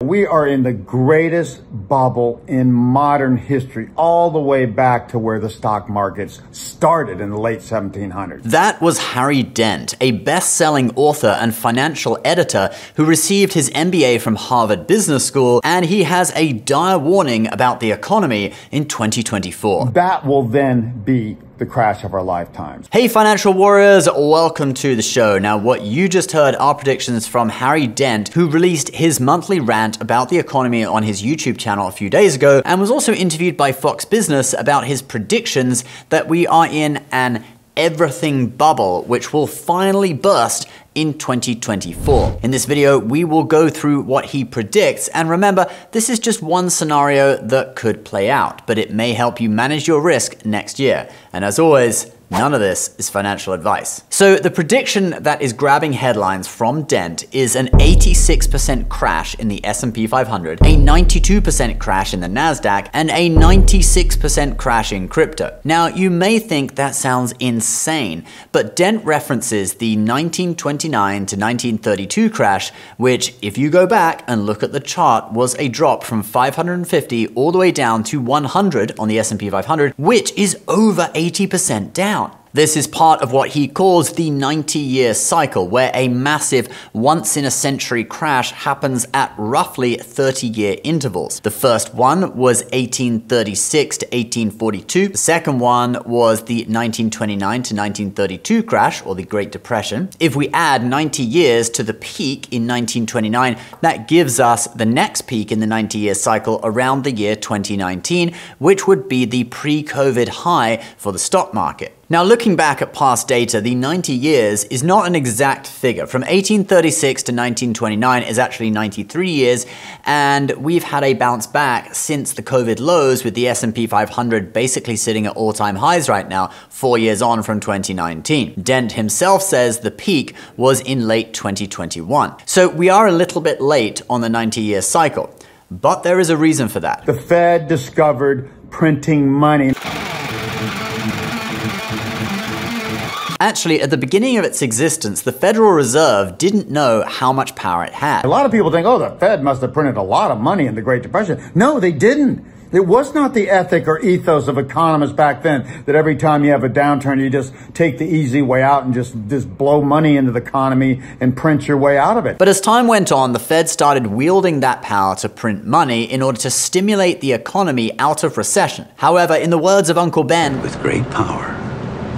We are in the greatest bubble in modern history, all the way back to where the stock markets started in the late 1700s. That was Harry Dent, a best-selling author and financial editor who received his MBA from Harvard Business School, and he has a dire warning about the economy in 2024. That will then be the crash of our lifetimes. Hey financial warriors, welcome to the show. Now what you just heard are predictions from Harry Dent, who released his monthly rant about the economy on his YouTube channel a few days ago, and was also interviewed by Fox Business about his predictions that we are in an everything bubble, which will finally burst in 2024. In this video, we will go through what he predicts, and remember, this is just one scenario that could play out, but it may help you manage your risk next year. And as always, none of this is financial advice. So the prediction that is grabbing headlines from Dent is an 86% crash in the S&P 500, a 92% crash in the NASDAQ, and a 96% crash in crypto. Now, you may think that sounds insane, but Dent references the 1929 to 1932 crash, which, if you go back and look at the chart, was a drop from 550 all the way down to 100 on the S&P 500, which is over 80% down. This is part of what he calls the 90-year cycle, where a massive once-in-a-century crash happens at roughly 30-year intervals. The first one was 1836 to 1842. The second one was the 1929 to 1932 crash, or the Great Depression. If we add 90 years to the peak in 1929, that gives us the next peak in the 90-year cycle around the year 2019, which would be the pre-COVID high for the stock market. Now, looking back at past data, the 90 years is not an exact figure. From 1836 to 1929 is actually 93 years, and we've had a bounce back since the COVID lows, with the S&P 500 basically sitting at all-time highs right now, 4 years on from 2019. Dent himself says the peak was in late 2021. So we are a little bit late on the 90-year cycle, but there is a reason for that. The Fed discovered printing money. Actually, at the beginning of its existence, the Federal Reserve didn't know how much power it had. A lot of people think, oh, the Fed must have printed a lot of money in the Great Depression. No, they didn't. It was not the ethic or ethos of economists back then that every time you have a downturn, you just take the easy way out and just blow money into the economy and print your way out of it. But as time went on, the Fed started wielding that power to print money in order to stimulate the economy out of recession. However, in the words of Uncle Ben, with great power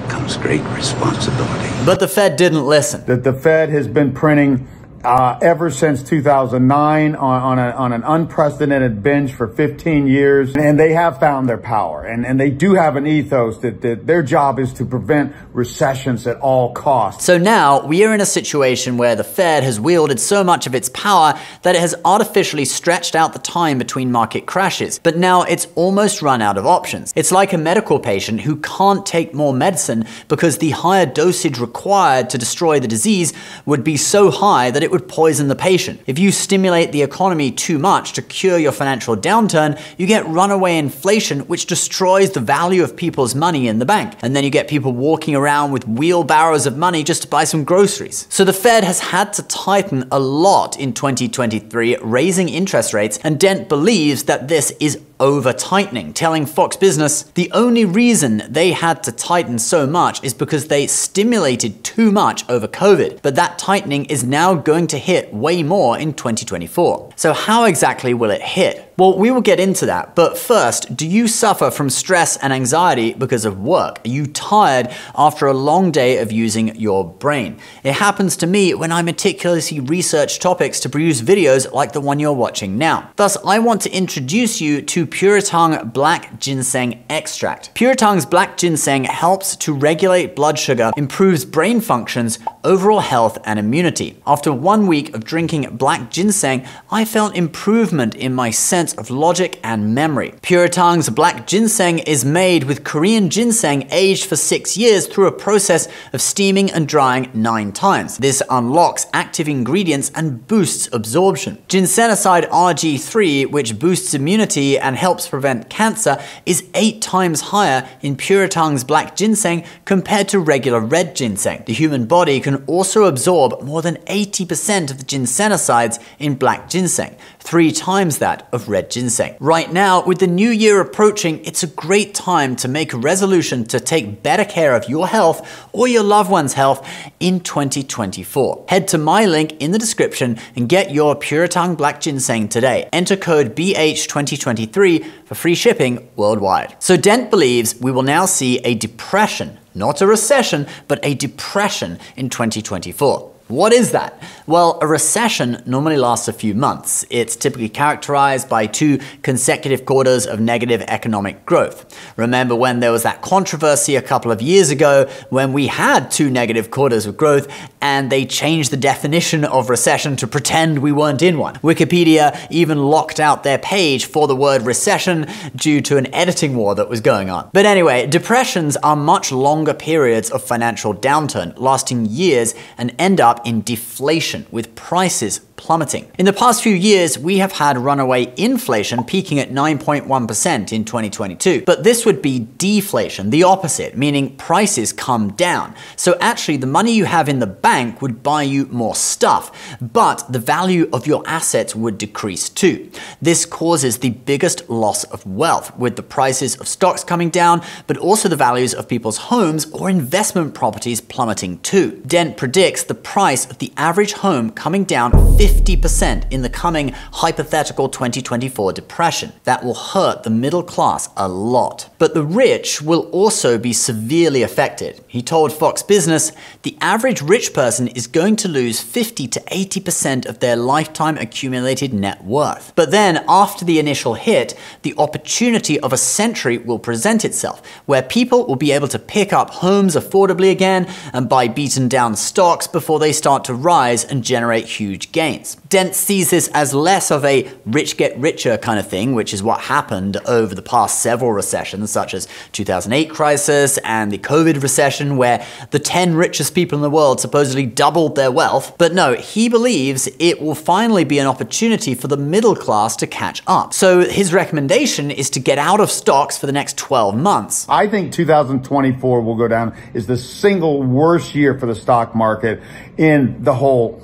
comes great responsibility. But the Fed didn't listen. The Fed has been printing ever since 2009 on an unprecedented binge for 15 years. And they have found their power. And they do have an ethos that their job is to prevent recessions at all costs. So now we are in a situation where the Fed has wielded so much of its power that it has artificially stretched out the time between market crashes. But now it's almost run out of options. It's like a medical patient who can't take more medicine because the higher dosage required to destroy the disease would be so high that it would poison the patient. If you stimulate the economy too much to cure your financial downturn, you get runaway inflation, which destroys the value of people's money in the bank. And then you get people walking around with wheelbarrows of money just to buy some groceries. So the Fed has had to tighten a lot in 2023, raising interest rates, and Dent believes that this is over-tightening, telling Fox Business the only reason they had to tighten so much is because they stimulated too much over COVID. But that tightening is now going to hit way more in 2024. So how exactly will it hit? Well, we will get into that, but first, do you suffer from stress and anxiety because of work? Are you tired after a long day of using your brain? It happens to me when I meticulously research topics to produce videos like the one you're watching now. Thus, I want to introduce you to Puretang Black Ginseng Extract. Puretang's Black Ginseng helps to regulate blood sugar, improves brain functions, overall health, and immunity. After 1 week of drinking black ginseng, I felt improvement in my sense sense of logic and memory. Pure Tang's black ginseng is made with Korean ginseng aged for 6 years through a process of steaming and drying 9 times. This unlocks active ingredients and boosts absorption. Ginsenoside RG3, which boosts immunity and helps prevent cancer, is 8 times higher in Pure Tang's black ginseng compared to regular red ginseng. The human body can also absorb more than 80% of the ginsenosides in black ginseng, 3 times that of red ginseng. Right now, with the new year approaching, it's a great time to make a resolution to take better care of your health or your loved one's health in 2024. Head to my link in the description and get your Pure Tang black ginseng today. Enter code BH2023 for free shipping worldwide. So Dent believes we will now see a depression, not a recession, but a depression in 2024. What is that? Well, a recession normally lasts a few months. It's typically characterized by 2 consecutive quarters of negative economic growth. Remember when there was that controversy a couple of years ago when we had 2 negative quarters of growth and they changed the definition of recession to pretend we weren't in one. Wikipedia even locked out their page for the word recession due to an editing war that was going on. But anyway, depressions are much longer periods of financial downturn, lasting years and end up in deflation, with prices plummeting. In the past few years, we have had runaway inflation peaking at 9.1% in 2022. But this would be deflation, the opposite, meaning prices come down. So actually, the money you have in the bank would buy you more stuff, but the value of your assets would decrease too. This causes the biggest loss of wealth, with the prices of stocks coming down, but also the values of people's homes or investment properties plummeting too. Dent predicts the price of the average home coming down 50% in the coming hypothetical 2024 depression. That will hurt the middle class a lot. But the rich will also be severely affected. He told Fox Business, the average rich person is going to lose 50 to 80% of their lifetime accumulated net worth. But then, after the initial hit, the opportunity of a century will present itself, where people will be able to pick up homes affordably again and buy beaten down stocks before they start to rise and generate huge gains. Dent sees this as less of a rich get richer kind of thing, which is what happened over the past several recessions, such as 2008 crisis and the COVID recession, where the 10 richest people in the world supposedly doubled their wealth. But no, he believes it will finally be an opportunity for the middle class to catch up. So his recommendation is to get out of stocks for the next 12 months. I think 2024 will go down as the single worst year for the stock market in the whole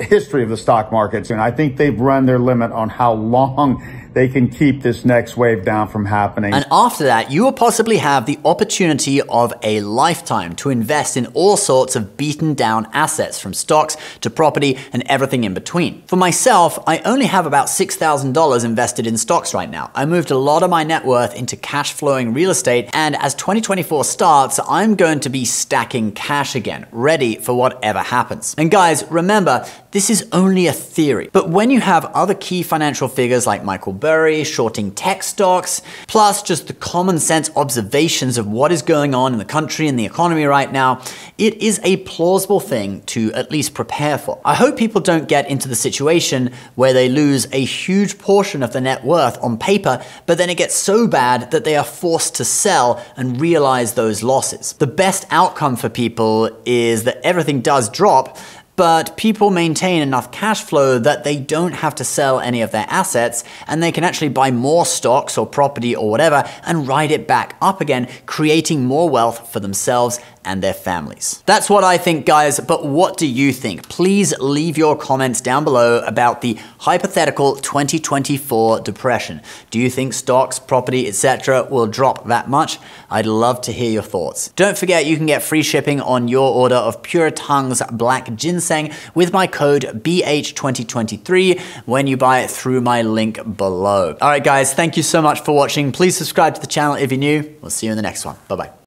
history of the stock markets. And I think they've run their limit on how long they can keep this next wave down from happening. And after that, you will possibly have the opportunity of a lifetime to invest in all sorts of beaten down assets, from stocks to property and everything in between. For myself, I only have about $6,000 invested in stocks right now. I moved a lot of my net worth into cash flowing real estate, and as 2024 starts, I'm going to be stacking cash again, ready for whatever happens. And guys, remember, this is only a theory. But when you have other key financial figures like Michael Burry shorting tech stocks, plus just the common sense observations of what is going on in the country and the economy right now, it is a plausible thing to at least prepare for. I hope people don't get into the situation where they lose a huge portion of their net worth on paper, but then it gets so bad that they are forced to sell and realize those losses. The best outcome for people is that everything does drop, but people maintain enough cash flow that they don't have to sell any of their assets, and they can actually buy more stocks or property or whatever and ride it back up again, creating more wealth for themselves and their families. That's what I think, guys, but what do you think? Please leave your comments down below about the hypothetical 2024 depression. Do you think stocks, property, etc. will drop that much? I'd love to hear your thoughts. Don't forget, you can get free shipping on your order of Pure Tang's black ginseng with my code BH2023 when you buy it through my link below. All right, guys, thank you so much for watching. Please subscribe to the channel if you're new. We'll see you in the next one. Bye-bye.